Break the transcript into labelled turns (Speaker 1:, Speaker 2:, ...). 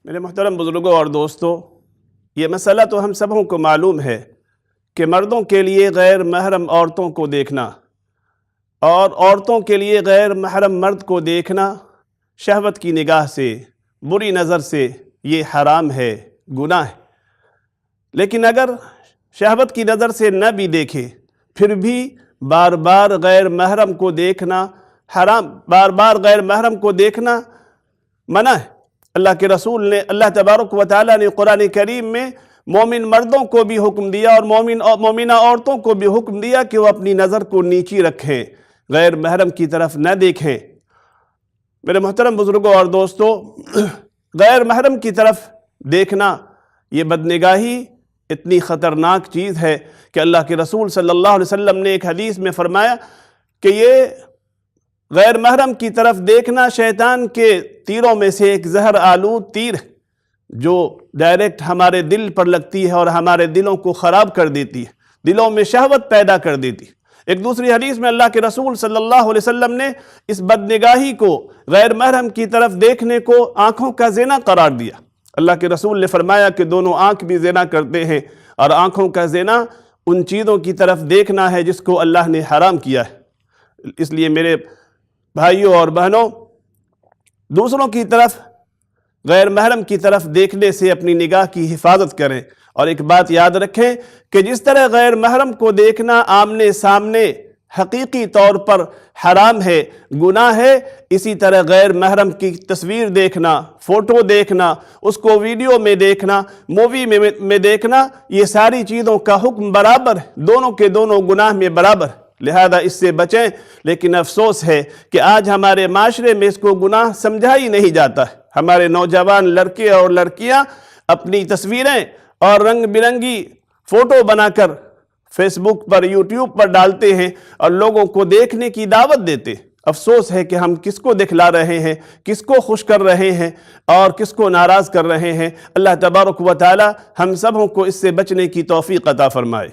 Speaker 1: میرے محترم بزرگوں اور دوستوں، یہ مسئلہ تو ہم سبوں کو معلوم ہے کہ مردوں کے لیے غیر محرم عورتوں کو دیکھنا اور عورتوں کے لیے غیر محرم مرد کو دیکھنا شہوت کی نگاہ سے، بری نظر سے یہ حرام ہے، گناہ ہے۔ لیکن اگر شہوت کی نظر سے نہ بھی دیکھے پھر بھی بار بار غیر محرم کو دیکھنا حرام، بار بار غیر محرم کو دیکھنا منع ہے۔ اللہ کے رسول نے، اللہ تبارک و تعالیٰ نے قرآن کریم میں مومن مردوں کو بھی حکم دیا اور مومنہ عورتوں کو بھی حکم دیا کہ وہ اپنی نظر کو نیچی رکھیں، غیر محرم کی طرف نہ دیکھیں۔ میرے محترم بزرگوں اور دوستوں، غیر محرم کی طرف دیکھنا یہ بدنگاہی اتنی خطرناک چیز ہے کہ اللہ کے رسول صلی اللہ علیہ وسلم نے ایک حدیث میں فرمایا کہ یہ غیر محرم کی طرف دیکھنا شیطان کے تیروں میں سے ایک زہر آلود تیر جو ڈائریکٹ ہمارے دل پر لگتی ہے اور ہمارے دلوں کو خراب کر دیتی ہے، دلوں میں شہوت پیدا کر دیتی ہے۔ ایک دوسری حدیث میں اللہ کے رسول صلی اللہ علیہ وسلم نے اس بدنگاہی کو، غیر محرم کی طرف دیکھنے کو آنکھوں کا زنا قرار دیا۔ اللہ کے رسول نے فرمایا کہ دونوں آنکھ بھی زنا کرتے ہیں، اور آنکھوں کا زنا ان چیزوں کی طرف دیکھنا ہے جس کو اللہ نے حرام کیا ہے۔ اس لیے میرے بھائیوں اور بہنوں، دوسروں کی طرف غیر محرم کی طرف دیکھنے سے اپنی نگاہ کی حفاظت کریں، اور ایک بات یاد رکھیں کہ جس طرح غیر محرم کو دیکھنا آمنے سامنے حقیقی طور پر حرام ہے، گناہ ہے، اسی طرح غیر محرم کی تصویر دیکھنا، فوٹو دیکھنا، اس کو ویڈیو میں دیکھنا، مووی میں دیکھنا، یہ ساری چیزوں کا حکم برابر ہے، دونوں کے دونوں گناہ میں برابر ہے، لہذا اس سے بچیں۔ لیکن افسوس ہے کہ آج ہمارے معاشرے میں اس کو گناہ سمجھا ہی نہیں جاتا ہے۔ ہمارے نوجوان لڑکے اور لڑکیاں اپنی تصویریں اور رنگ برنگی فوٹو بنا کر فیس بک پر، یوٹیوب پر ڈالتے ہیں اور لوگوں کو دیکھنے کی دعوت دیتے ہیں۔ افسوس ہے کہ ہم کس کو دکھلا رہے ہیں، کس کو خوش کر رہے ہیں اور کس کو ناراض کر رہے ہیں۔ اللہ تبارک و تعالی ہم سبوں کو اس سے بچنے کی توفیق عطا فرمائے۔